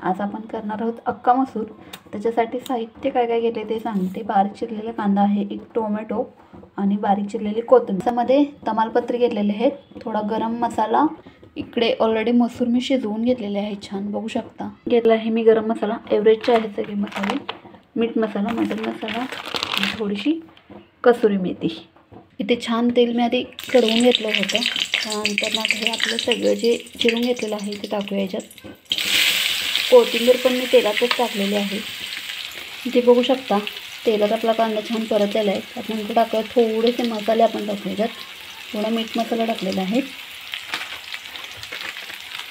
आज आपण करणार आहोत अख्खा मसूर। त्याच्यासाठी साहित्य काय काय घेतले ते सांगते। बारीक चिरलेला कांदा आहे, एक टोमॅटो आणि बारीक चिरलेली कोथिंबीर। त्यामध्ये तमालपत्री घेतलेले आहेत, थोडा गरम मसाला। इकडे ऑलरेडी मसूर मी शिजवून घेतलेले आहे, छान बघू शकता। घेतला आहे मी गरम मसाला, एव्हरेजचे आहेत सगळे मसाले। मीठ मसाला, मटन मसाला, थोडीशी कसुरी मेथी। इथे छान तेल मी आधी कडवून घेतलं होतं। त्यानंतर हे आपलं सगळं जे चिरून घेतलेलं आहे ते टाकूया याच्यात। कोथिंबीर पण मी तेलातच टाकलेली आहे। इथे बघू शकता तेलात आपला कांदा छान परतलेला आहे। त्यानंतर टाकूया थोडेसे मसाले आपण टाकूया याच्यात। थोडा मीठ मसाला टाकलेला आहे,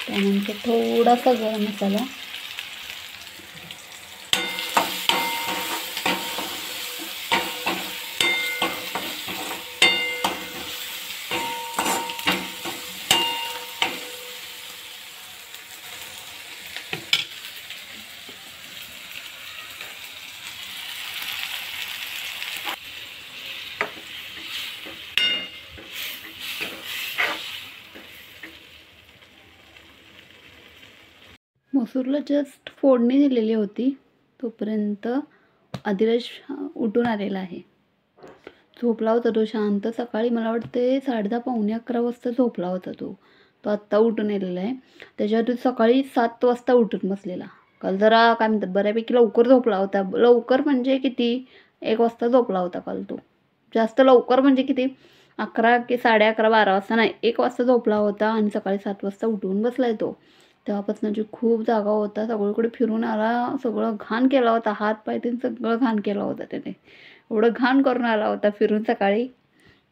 त्यानंतर थोडासा गरम मसाला, मसूरला जस्ट फोडणी दिलेली होती तोपर्यंत अधिराज उठून आलेला आहे। झोपला होता तो शांत। सकाळी मला वाटते 10:30 पावणे 11 वाजता झोपला होता तो आत्ता उठून आलेला आहे। त्याच्यावर सकाळी 7 वाजता उठून बसलेला। काल जरा काय म्हणतात बऱ्यापैकी लवकर झोपला होता। लवकर म्हणजे किती, 1 वाजता झोपला होता काल तो। जास्त लवकर म्हणजे किती 11 की 11:30 12 वाजता नाही, 1 वाजता झोपला होता आणि सकाळी 7 वाजता उठून बसलाय तो। तेव्हापासून जी खूप जागा होता, सगळीकडे फिरून आला, सगळं घाण केला होता, हात पाय तीन सगळं घाण केला होता त्याने। एवढं घाण करून आला होता फिरून सकाळी।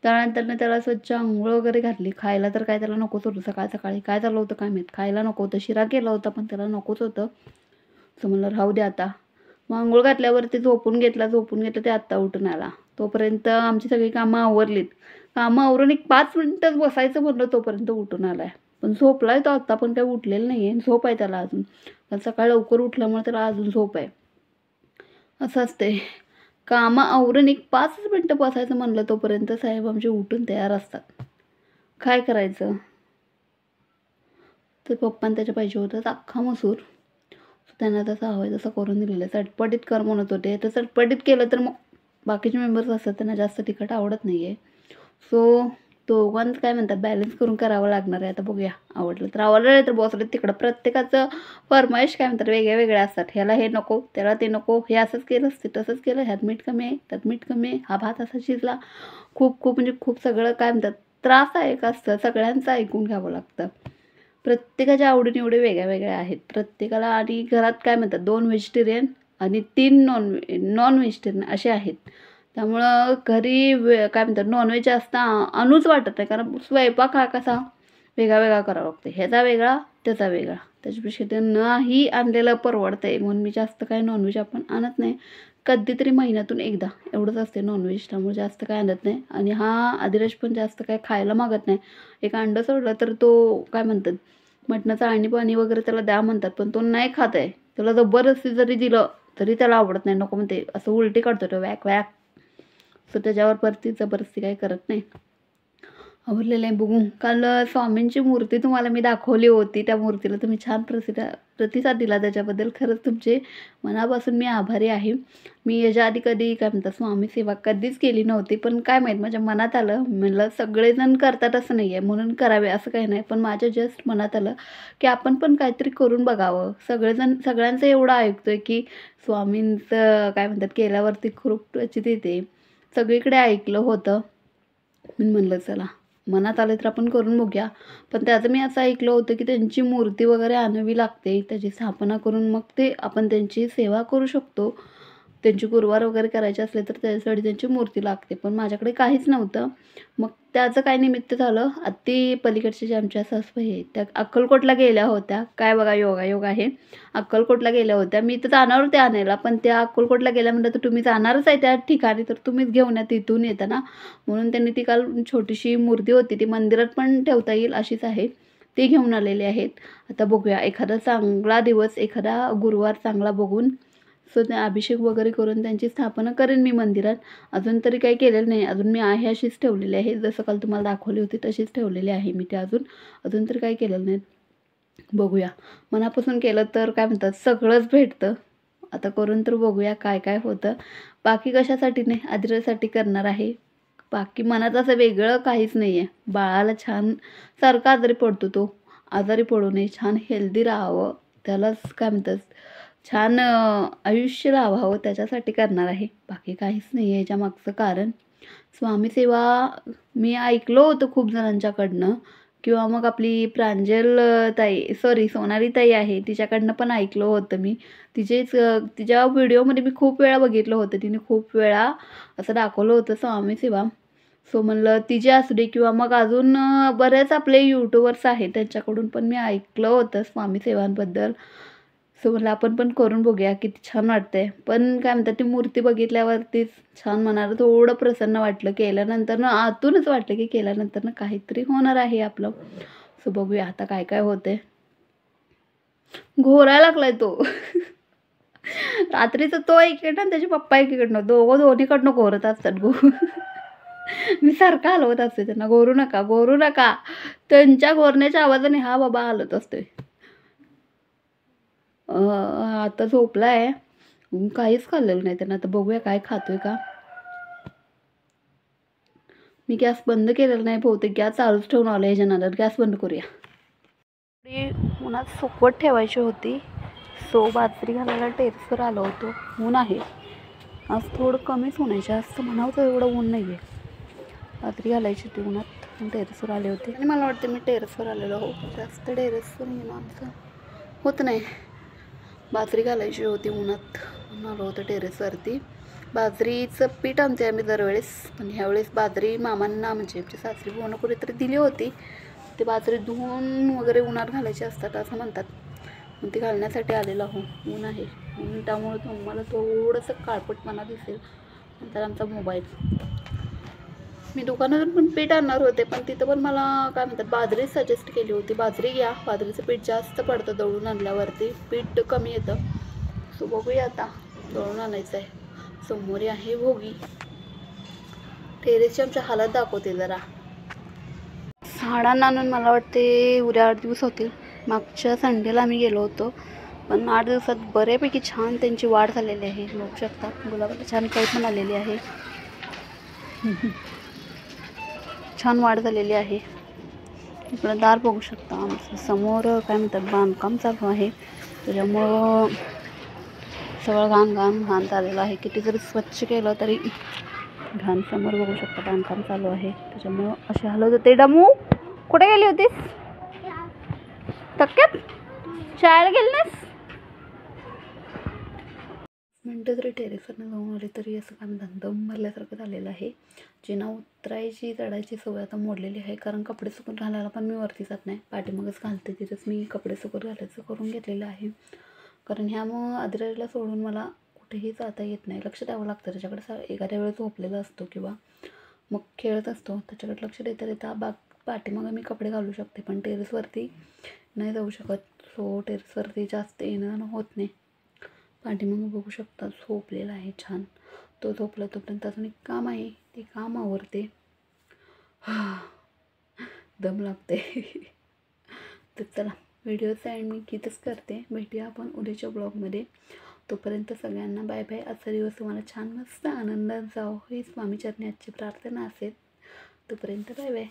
त्यानंतर त्याला स्वच्छ अंघोळ वगैरे घातली। खायला तर काय त्याला नकोच होतं, सकाळ सकाळी काय झालं होतं काय माहीत, खायला नको होतं। शिरा केला होता पण त्याला नकोच होतं, असं म्हणलं राहू दे आता। मग अंघोळ घातल्यावरती झोपून घेतलं ते आत्ता उठून आला। तोपर्यंत आमची सगळी कामं आवरलीत। कामं आवरून एक 5 मिनिटच बसायचं म्हणलं तोपर्यंत उठून आलाय। पण झोपलाय तो आत्ता, पण काही उठलेलं नाही आहे, झोप आहे त्याला अजून। पण सकाळी लवकर उठल्यामुळे त्याला अजून झोप आहे। असं असते, कामं आवरून एक 5 मिनिटं बसायचं म्हणलं तोपर्यंत साहेब आमचे उठून तयार असतात। काय करायचं, तर पप्पांना त्याच्या पाहिजे होतं अख्खा मसूर, त्यांना तसं हवं तसं करून दिलेलं। चटपटीत कर म्हणत होते, तर चटपटीत केलं तर मग बाकीचे मेंबर्स असतात त्यांना जास्त तिखट आवडत नाही आहे। सो दोघांचं काय म्हणतात बॅलन्स करून करावं लागणार आहे। आता बघूया, आवडलं तर आवडलं, नाही तर बसलं तिकडं। प्रत्येकाचं फरमाईश काय म्हणतात वेगळ्या वेगळ्या असतात। ह्याला हे नको, त्याला ते नको, हे असंच केलं ते तसंच केलं, ह्यात मीठ कमी आहे त्यात मीठ कमी आहे, हा भात असा शिजला। खूप म्हणजे खूप सगळं काय म्हणतात त्रासदायक असतं, सगळ्यांचं ऐकून घ्यावं लागतं। प्रत्येकाच्या आवडीनिवडी वेगळ्या वेगळ्या आहेत प्रत्येकाला। आणि घरात काय म्हणतात 2 व्हेजिटेरियन आणि 3 नॉन व्हेजिटेरियन असे आहेत। त्यामुळं घरी काय म्हणतात नॉनव्हेज जास्त आणूच वाटत नाही, कारण स्वयंपाक हा कसा वेगळा वेगळा करावा लागतो, ह्याचा वेगळा त्याचा वेगळा। त्याच्यापेक्षा ते नाही आणलेलं परवडतंय, म्हणून मी जास्त काय नॉनव्हेज आपण आणत नाही। कधीतरी महिन्यातून एकदा एवढंच असते नॉनव्हेज, त्यामुळे जास्त काय आणत नाही। आणि हा अधिराज पण जास्त काय खायला मागत नाही। एक अंडं सोडलं तर तो काय म्हणतात मटणाचं आळणी पाणी वगैरे त्याला द्या म्हणतात, पण तो नाही खात आहे। त्याला जबरदस्ती जरी दिलं तरी त्याला आवडत नाही, नको म्हणते, असं उलटी काढतो तो वॅक वॅक। सो त्याच्यावर परती जबरदस्ती काही करत नाही। आवडलेलं आहे बघू। काल स्वामींची मूर्ती तुम्हाला मी दाखवली होती, त्या मूर्तीला तुम्ही छान प्रतिसाद दिला, त्याच्याबद्दल खरंच तुमचे मनापासून मी आभारी आहे। मी याच्या आधी कधी काय म्हणतात स्वामी सेवा कधीच केली नव्हती, पण काय माहीत माझ्या मनात आलं, म्हणलं सगळेजण करतात असं नाही आहे म्हणून करावे असं काही नाही, पण माझ्या जस्ट मनात आलं की आपण पण काहीतरी करून बघावं। सगळ्यांचं एवढं ऐकतोय की स्वामींचं काय म्हणतात केल्यावरती खूप प्रचिती येते, सगळीकडे ऐकलं होतं, मी म्हणलं चला मनात आले तर आपण करून बघूया। पण त्याचं मी असं ऐकलं होतं की त्यांची मूर्ती वगैरे आणावी लागते, त्याची स्थापना करून मग ते आपण त्यांची सेवा करू शकतो। त्यांची गुरुवार वगैरे करायचे असले तर त्यासाठी त्यांची मूर्ती लागते, पण माझ्याकडे काहीच नव्हतं। मग त्याचं काय निमित्त झालं, अति पलीकडचे जे आमच्या सासूबाई आहेत त्या अक्कलकोटला गेल्या होत्या। काय बघा योगायोग आहे, अक्कलकोटला गेल्या होत्या। मी तर जाणार होते आणायला, पण त्या अक्कलकोटला गेल्या म्हणलं तर तुम्ही जाणारच आहे त्या ठिकाणी, तर तुम्हीच घेऊन या तिथून येताना। म्हणून त्यांनी ती काल छोटीशी मूर्ती होती, ती मंदिरात पण ठेवता येईल अशीच आहे, ती घेऊन आलेली आहेत। आता बघूया एखादा चांगला दिवस, एखादा गुरुवार चांगला बघून सो ते अभिषेक वगैरे करून त्यांची स्थापना करेन मी मंदिरात। अजून तरी काही केलेलं नाही, अजून मी आहे अशीच ठेवलेली आहे, जसं काल तुम्हाला दाखवली होती तशीच ठेवलेली आहे मी ते। अजून तरी काही केलेलं नाही। बघूया, मनापासून केलं तर काय म्हणतात सगळंच भेटतं. आता करून तर बघूया काय काय होतं. बाकी कशासाठी नाही, आदिरासाठी करणार आहे. बाकी मनात असं वेगळं काहीच नाही आहे. बाळाला छान सारखा आजारी पडतो तो, आजारी पडू नये, छान हेल्दी राहावं, त्यालाच काय म्हणतात छान आयुष्य लाभावं त्याच्यासाठी करणार आहे. बाकी काहीच नाही आहे याच्यामागचं कारण. स्वामी सेवा मी ऐकलं होतं खूप जणांच्याकडनं किंवा मग आपली प्रांजल ताई सॉरी सोनाली ताई आहे तिच्याकडनं पण ऐकलं होतं मी. तिच्या व्हिडिओमध्ये मी खूप वेळा बघितलं होतं. तिने खूप वेळा असं दाखवलं होतं स्वामी सेवा. सो म्हणलं तिचे असू दे किंवा मग अजून बरेच आपले यूट्यूबर्स आहेत त्यांच्याकडून पण मी ऐकलं होतं स्वामी सेवांबद्दल. सो म्हणलं आपण पण करून बघूया किती छान वाटतंय. पण काय म्हणतात ती मूर्ती बघितल्यावरतीच छान मनाला थोडं प्रसन्न वाटलं. केल्यानंतर ना आतूनच वाटलं की केल्यानंतर ना काहीतरी होणार आहे आपलं. सो बघूया आता काय काय होतंय. घोरायला लागलाय तो. रात्रीचं तो एकीकडनं आणि त्याचे पप्पा एकीकडनं दोन्हीकडनं घोरत असतात मी सारखं हलवत असते त्यांना, घोरू नका घोरू नका. त्यांच्या घोरण्याच्या आवाजाने हा बाबा हलत असतोय. आता झोपला आहे, काहीच खाल्लेलं नाही त्यानं. आता बघूया काय खातोय का. मी गॅस बंद केलेला नाही, बहुतेक गॅस चालूच ठेवून आलो ह्याच्या नादात. गॅस बंद करूया. उन्हात सुकवत ठेवायची होती. सो बाजरी घालायला टेरेसवर आलो होतो. ऊन आहे आज थोडं कमीच ऊन आहे, जास्त म्हणावं तर एवढं ऊन नाही आहे. बाजरी घालायची होती उन्हात, टेरेसवर आले होते. आणि मला वाटतं मी टेरेसवर आलेलो हो, जास्त टेरेसवर येणं आमचं होत नाही. बाजरी घालायची होती उन्हात म्हणून आलो होतं टेरेसवरती. बाजरीचं पीठ आणते आम्ही दरवेळेस, पण ह्यावेळेस बाजरी मामांना म्हणजे आमची सासरी बोनं कुठेतरी दिली होती. ते बाजरी धुवून वगैरे उन्हात घालायचे असतात असं म्हणतात. मग ते घालण्यासाठी आलेलं हो. ऊन आहे ऊन, त्यामुळे तुम्हाला थोडंसं काळपटपणा दिसेल. नंतर आमचा मोबाईल. मी दुकानातून पण पीठ आणणार होते, पण तिथं पण मला काय म्हणतात बाजरी सजेस्ट केली होती. बाजरी घ्या, बाजरीचं पीठ जास्त पडतं दळून आणल्यावरती, पीठ कमी येतं. सो बघूया आता दळून आणायचं आहे. समोर आहे भोगी. टेरेसची आमच्या हालत दाखवते जरा. झाडांना आणून मला वाटते उद्या 8 दिवस होतील. मागच्या संडेला आम्ही गेलो होतो, पण 8 दिवसात बऱ्यापैकी छान त्यांची वाढ झालेली आहे. बघू शकता गुलाबाला छान कळी पण आलेली आहे. छान वाढ झालेली आहे. इकडं दार बघू शकता आमचं. समोर काय म्हणतात बांधकाम चालू आहे, त्याच्यामुळं सगळं घाण झालेलं आहे. किती जरी स्वच्छ केलं तरी घाण. समोर बघू शकता बांधकाम चालू आहे, त्याच्यामुळं असे हलत होते. डमू कुठे गेली होतीस? टक्क्यात शाळेला गेली नाहीस? मिनटं जरी टेरेसवरनं जाऊन आले तरी असं काय म्हणतात दम भरल्यासारखं झालेलं आहे. जिना उतरायची चढायची सवय आता मोडलेली आहे, कारण कपडे सुकून घालायला पण मी वरती जात नाही, पाठीमागच घालते. तिथंच मी कपडे सुकून घालायचं करून घेतलेलं आहे, कारण ह्यामुळं आदिराला सोडून मला कुठेही जाता येत नाही. लक्ष द्यावं लागतं त्याच्याकडे. एखाद्या वेळेस झोपलेला असतो किंवा मग खेळत असतो, त्याच्याकडे लक्ष देता देता पाठीमागं मी कपडे घालू शकते, पण टेरेसवरती नाही जाऊ शकत. सो टेरेसवरती जास्त येणं होत नाही. पाठीमागं बघू शकता झोपलेला आहे छान. तो झोपला तोपर्यंत अजून एक काम आहे, ते काम आवरते. दम लागते. तर चला व्हिडिओचा एंड मी इथंच करते. भेटूया आपण उद्याच्या ब्लॉगमध्ये. तोपर्यंत सगळ्यांना बाय बाय. आजचा दिवस तुम्हाला छान मस्त आनंदात जावं ही स्वामीचरणी आजची प्रार्थना असेल. तोपर्यंत बाय बाय.